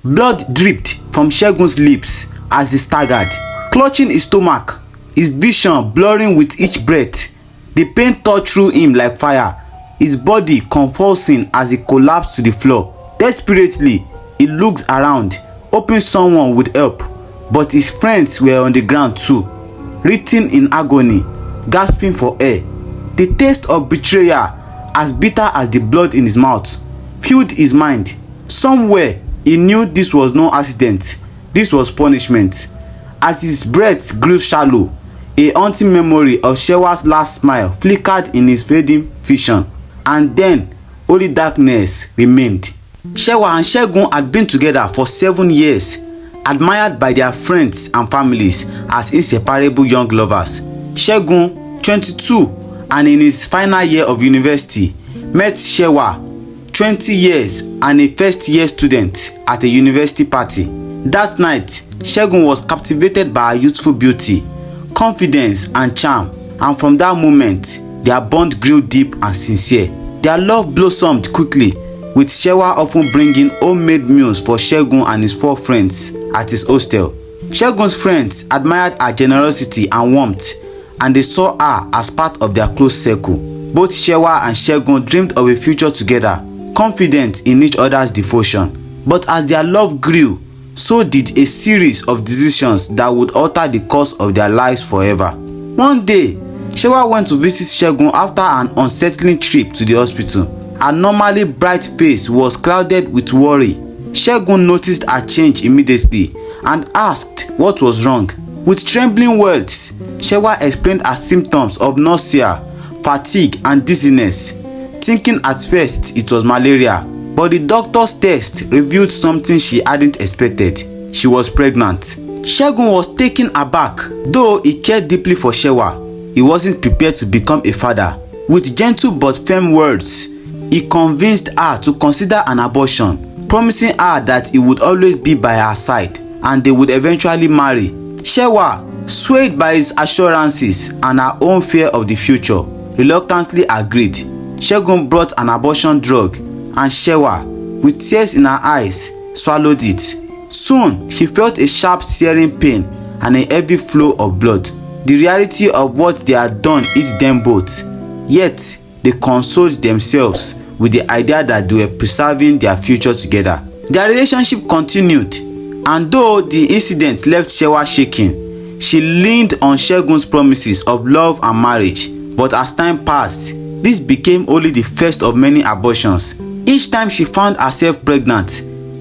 Blood dripped from Segun's lips as he staggered, clutching his stomach, his vision blurring with each breath. The pain tore through him like fire, his body convulsing as he collapsed to the floor. Desperately, he looked around, hoping someone would help, but his friends were on the ground too, writhing in agony, gasping for air. The taste of betrayal, as bitter as the blood in his mouth, filled his mind. Somewhere, he knew this was no accident, this was punishment. As his breath grew shallow, a haunting memory of Shewa's last smile flickered in his fading vision, and then only darkness remained. Shewa and Segun had been together for 7 years, admired by their friends and families as inseparable young lovers. Segun, 22, and in his final year of university, met Shewa, 20 years and a first-year student, at a university party. That night, Segun was captivated by her youthful beauty, confidence and charm, and from that moment, their bond grew deep and sincere. Their love blossomed quickly, with Shewa often bringing homemade meals for Segun and his 4 friends at his hostel. Segun's friends admired her generosity and warmth, and they saw her as part of their close circle. Both Shewa and Segun dreamed of a future together, confident in each other's devotion. But as their love grew, so did a series of decisions that would alter the course of their lives forever. One day, Shewa went to visit Segun after an unsettling trip to the hospital. Her normally bright face was clouded with worry. Segun noticed a change immediately and asked what was wrong. With trembling words, Shewa explained her symptoms of nausea, fatigue and dizziness, thinking at first it was malaria. But the doctor's test revealed something she hadn't expected. She was pregnant. Segun was taken aback. Though he cared deeply for Shewa, he wasn't prepared to become a father. With gentle but firm words, he convinced her to consider an abortion, promising her that he would always be by her side and they would eventually marry. Shewa, swayed by his assurances and her own fear of the future, reluctantly agreed. Segun brought an abortion drug, and Shewa, with tears in her eyes, swallowed it. Soon, she felt a sharp searing pain and a heavy flow of blood. The reality of what they had done hit them both, yet they consoled themselves with the idea that they were preserving their future together. Their relationship continued, and though the incident left Shewa shaking, she leaned on Segun's promises of love and marriage. But as time passed, this became only the first of many abortions. Each time she found herself pregnant,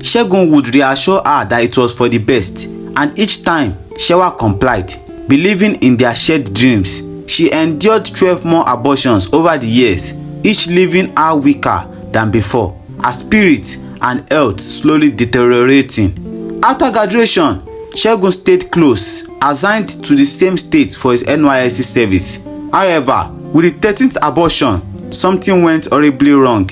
Segun would reassure her that it was for the best, and each time Shewa complied, believing in their shared dreams. She endured 12 more abortions over the years, each leaving her weaker than before, her spirit and health slowly deteriorating. After graduation, Segun stayed close, assigned to the same state for his NYSC service. However, with the 13th abortion, something went horribly wrong.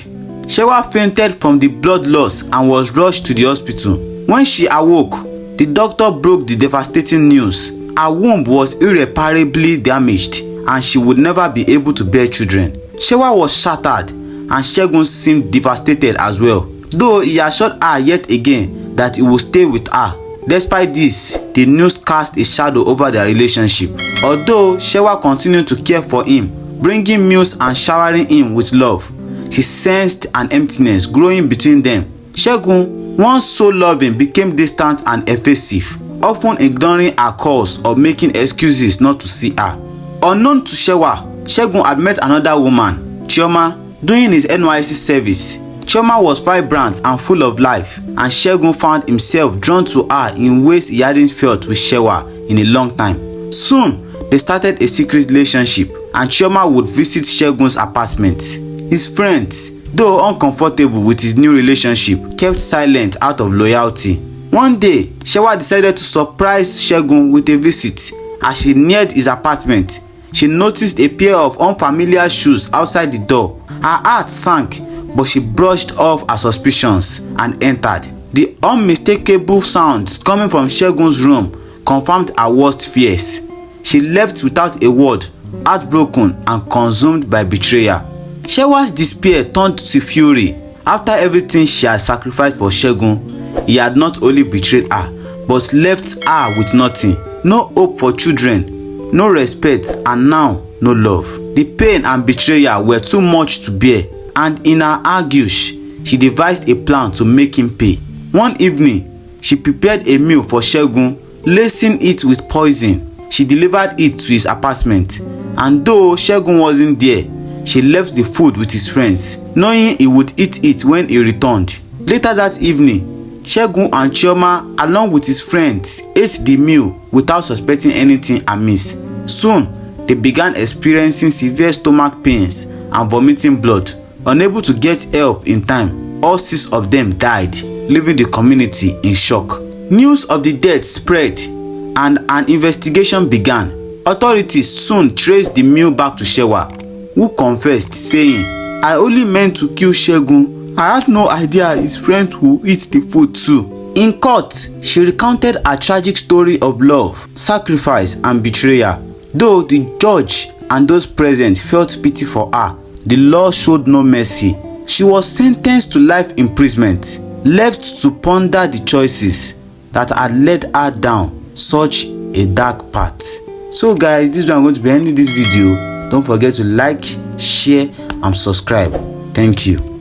Shewa fainted from the blood loss and was rushed to the hospital. When she awoke, the doctor broke the devastating news. Her womb was irreparably damaged and she would never be able to bear children. Shewa was shattered and Segun seemed devastated as well, though he assured her yet again that he would stay with her. Despite this, the news cast a shadow over their relationship. Although Shewa continued to care for him, bringing meals and showering him with love, she sensed an emptiness growing between them. Segun, once so loving, became distant and evasive, often ignoring her calls or making excuses not to see her. Unknown to Shewa, Segun had met another woman, Chioma, doing his NYSC service. Chioma was vibrant and full of life, and Segun found himself drawn to her in ways he hadn't felt with Shewa in a long time. Soon, they started a secret relationship, and Chioma would visit Segun's apartment. His friends, though uncomfortable with his new relationship, kept silent out of loyalty. One day, Shewa decided to surprise Segun with a visit. As she neared his apartment, she noticed a pair of unfamiliar shoes outside the door. Her heart sank, but she brushed off her suspicions and entered. The unmistakable sounds coming from Segun's room confirmed her worst fears. She left without a word, heartbroken and consumed by betrayal. Shewa's despair turned to fury. After everything she had sacrificed for Segun, He had not only betrayed her, but left her with nothing. No hope for children, no respect, and now no love. The pain and betrayal were too much to bear, and in her anguish, she devised a plan to make him pay. One evening, she prepared a meal for Segun, lacing it with poison. She delivered it to his apartment, and though Segun wasn't there, she left the food with his friends, knowing he would eat it when he returned. Later that evening, Segun and Chioma, along with his friends, ate the meal without suspecting anything amiss. Soon, they began experiencing severe stomach pains and vomiting blood. Unable to get help in time, all 6 of them died, leaving the community in shock. News of the death spread, and an investigation began. Authorities soon traced the meal back to Shewa, who confessed, saying, "I only meant to kill Segun. I had no idea his friends would eat the food too." In court, she recounted a tragic story of love, sacrifice, and betrayal. Though the judge and those present felt pity for her, the law showed no mercy. She was sentenced to life imprisonment, left to ponder the choices that had led her down such a dark path. So guys, this is where I'm going to be ending this video. Don't forget to like, share, and subscribe. Thank you.